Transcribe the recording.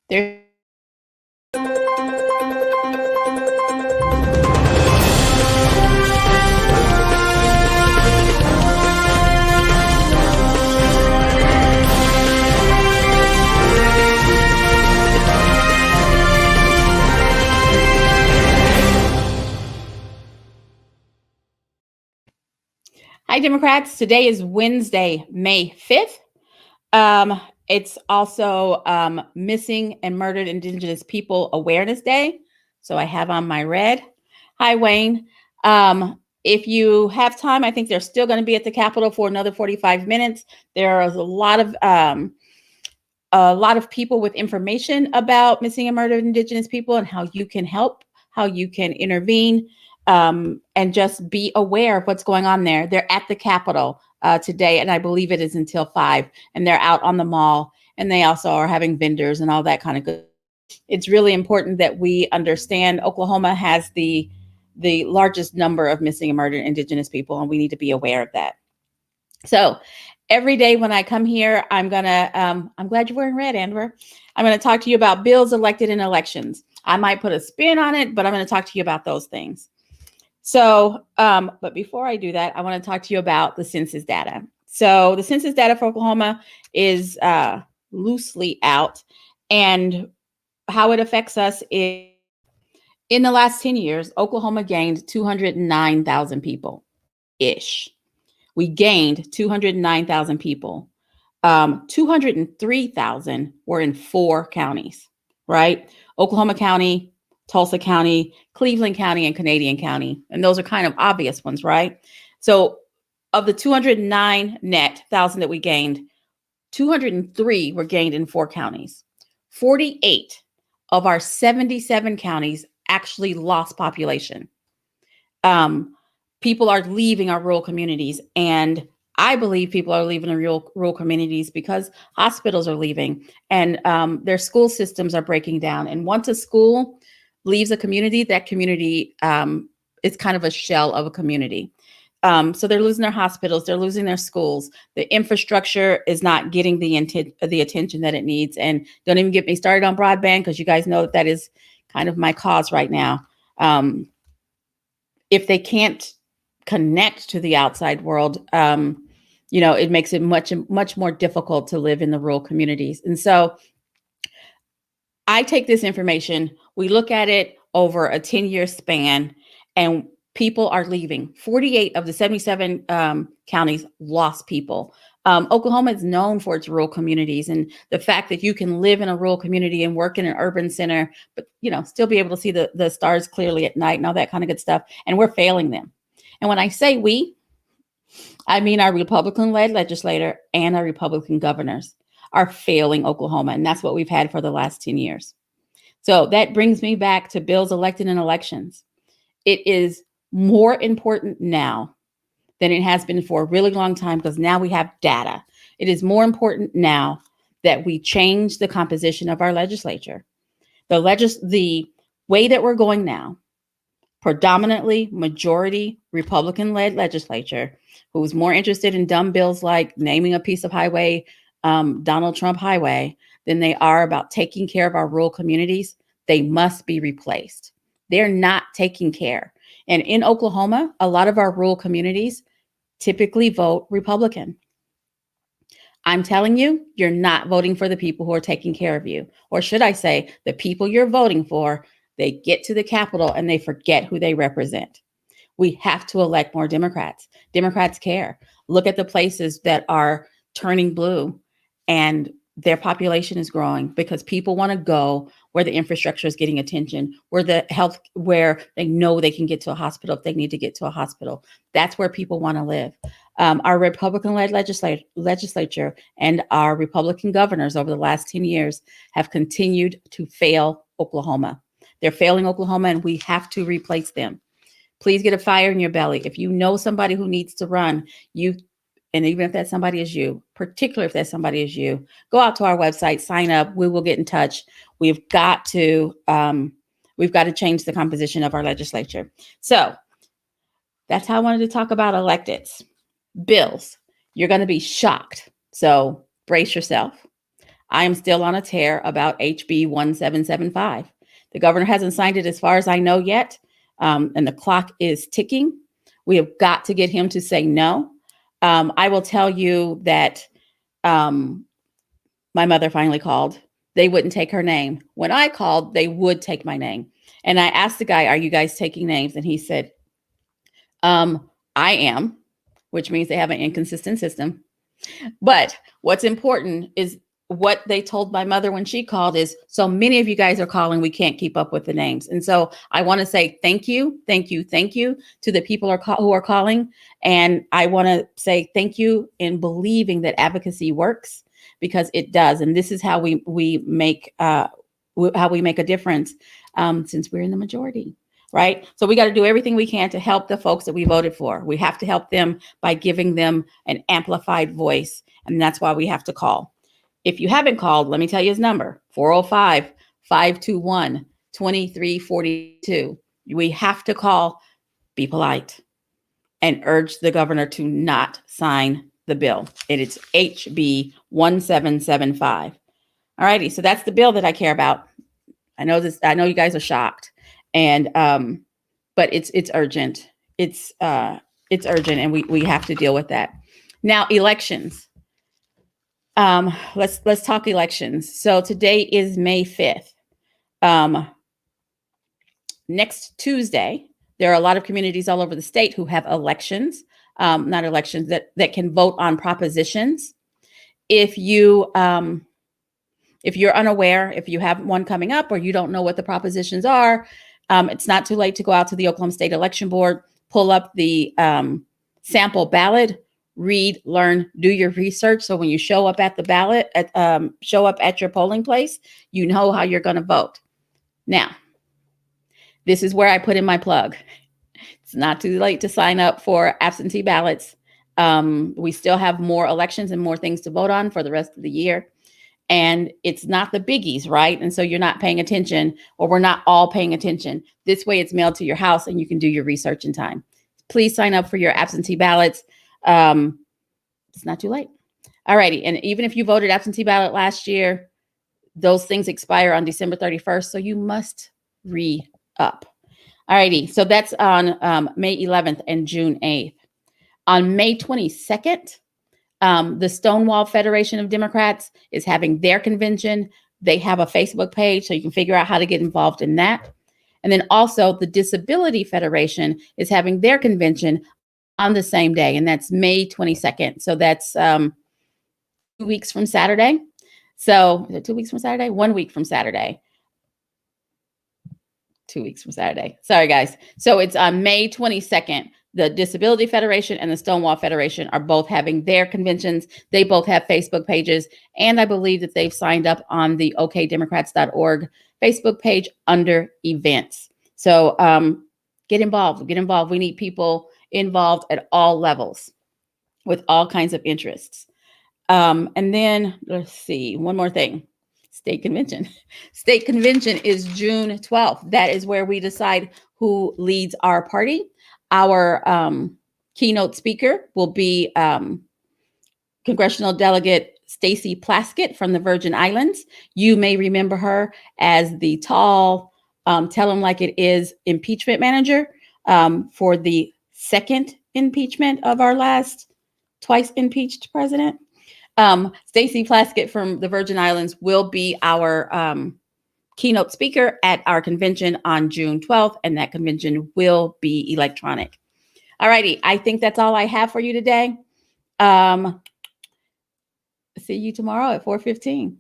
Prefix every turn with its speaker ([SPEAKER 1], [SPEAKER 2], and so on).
[SPEAKER 1] There. Hi, Democrats. Today is Wednesday, May 5th. It's also Missing and Murdered Indigenous People Awareness Day. So I have on my red. Hi, Wayne. If you have time, I think they're still going to be at the Capitol for another 45 minutes. There is a lot of people with information about missing and murdered Indigenous people and how you can help, how you can intervene, and just be aware of what's going on there. They're at the Capitol today, and I believe it is until 5, and they're out on the mall, and they also are having vendors and all that kind of good. It's really important that we understand Oklahoma has the largest number of missing and murdered Indigenous people, and we need to be aware of that. So every day when I come here, I'm glad you're wearing red, Amber. I'm gonna talk to you about bills elected in elections. I might put a spin on it, but I'm gonna talk to you about those things. So, but before I do that, I want to talk to you about the census data. So the census data for Oklahoma is loosely out, and how it affects us is in the last 10 years, Oklahoma gained 209,000 people-ish. We gained 209,000 people. 203,000 were in 4 counties, right? Oklahoma County, Tulsa County, Cleveland County, and Canadian County. And those are kind of obvious ones, right? So of the 209,000 that we gained, 203 were gained in 4 counties. 48 of our 77 counties actually lost population. People are leaving our rural communities, and I believe people are leaving the rural communities because hospitals are leaving, and their school systems are breaking down. And once a school leaves a community, that community is kind of a shell of a community. So they're losing their hospitals, they're losing their schools. The infrastructure is not getting the attention that it needs. And don't even get me started on broadband, because you guys know that is kind of my cause right now. If they can't connect to the outside world, it makes it much more difficult to live in the rural communities. And so I take this information, we look at it over a 10-year span, and people are leaving. 48 of the 77 counties lost people. Oklahoma is known for its rural communities, and the fact that you can live in a rural community and work in an urban center, but still be able to see the stars clearly at night and all that kind of good stuff. And we're failing them. And when I say we, I mean our Republican-led legislator and our Republican governors are failing Oklahoma. And that's what we've had for the last 10 years. So that brings me back to bills elected in elections. It is more important now than it has been for a really long time, because now we have data. It is more important now that we change the composition of our legislature. The way that we're going now, predominantly majority Republican-led legislature, who's more interested in dumb bills like naming a piece of highway Donald Trump Highway than they are about taking care of our rural communities, they must be replaced. They're not taking care. And in Oklahoma, a lot of our rural communities typically vote Republican. I'm telling you, you're not voting for the people who are taking care of you. Or should I say, the people you're voting for, they get to the Capitol and they forget who they represent. We have to elect more Democrats. Democrats care. Look at the places that are turning blue and their population is growing because people want to go where the infrastructure is getting attention, where where they know they can get to a hospital if they need to get to a hospital. That's where people want to live. Our Republican-led legislature and our Republican governors over the last 10 years have continued to fail Oklahoma. They're failing Oklahoma, and we have to replace them. Please get a fire in your belly. If you know somebody who needs to run, and even if that somebody is you, particularly if that somebody is you, go out to our website, sign up. We will get in touch. We've got to change the composition of our legislature. So that's how I wanted to talk about electeds. Bills. You're going to be shocked. So brace yourself. I am still on a tear about HB 1775. The governor hasn't signed it as far as I know yet, and the clock is ticking. We have got to get him to say no. I will tell you that my mother finally called. They wouldn't take her name. When I called, they would take my name. And I asked the guy, "Are you guys taking names?" And he said, I am, which means they have an inconsistent system. But what's important is what they told my mother when she called is, so many of you guys are calling, we can't keep up with the names. And so I want to say thank you to the people who are calling. And I want to say thank you in believing that advocacy works, because it does. And this is how we make a difference, since we're in the majority. Right? So we got to do everything we can to help the folks that we voted for. We have to help them by giving them an amplified voice. And that's why we have to call. If you haven't called, let me tell you his number, 405-521-2342. We have to call, be polite, and urge the governor to not sign the bill. It is HB 1775. All righty. So that's the bill that I care about. I know you guys are shocked. And but it's urgent. It's urgent, and we have to deal with that. Now, elections. Let's talk elections. So today is May 5th. Next Tuesday, there are a lot of communities all over the state who have elections, not elections, that can vote on propositions. If you're unaware, if you have one coming up or you don't know what the propositions are, it's not too late to go out to the Oklahoma State Election Board, pull up the sample ballot, read, learn, do your research. So when you show up at the ballot, show up at your polling place, you know how you're going to vote. Now, this is where I put in my plug. It's not too late to sign up for absentee ballots. We still have more elections and more things to vote on for the rest of the year. And it's not the biggies, right? And so you're not paying attention, or we're not all paying attention. This way it's mailed to your house and you can do your research in time. Please sign up for your absentee ballots. It's not too late. All righty. And even if you voted absentee ballot last year, those things expire on December 31st. So you must re-up. All righty. So that's on May 11th and June 8th. On May 22nd, the Stonewall Federation of Democrats is having their convention. They have a Facebook page, so you can figure out how to get involved in that. And then also the Disability Federation is having their convention on the same day, and that's May 22nd. So that's 2 weeks from Saturday. So is it 2 weeks from Saturday? 1 week from Saturday. 2 weeks from Saturday. Sorry, guys. So it's on May 22nd. The Disability Federation and the Stonewall Federation are both having their conventions. They both have Facebook pages, and I believe that they've signed up on the okdemocrats.org Facebook page under events. So get involved. Get involved. We need people involved at all levels with all kinds of interests. And then let's see, one more thing. State convention. State convention is June 12th. That is where we decide who leads our party. Our keynote speaker will be Congressional Delegate Stacey Plaskett from the Virgin Islands. You may remember her as the tall, tell them like it is impeachment manager for the second impeachment of our last twice impeached president. Stacey Plaskett from the Virgin Islands will be our keynote speaker at our convention on June 12th, and that convention will be electronic. All righty. I think that's all I have for you today. See you tomorrow at 4:15.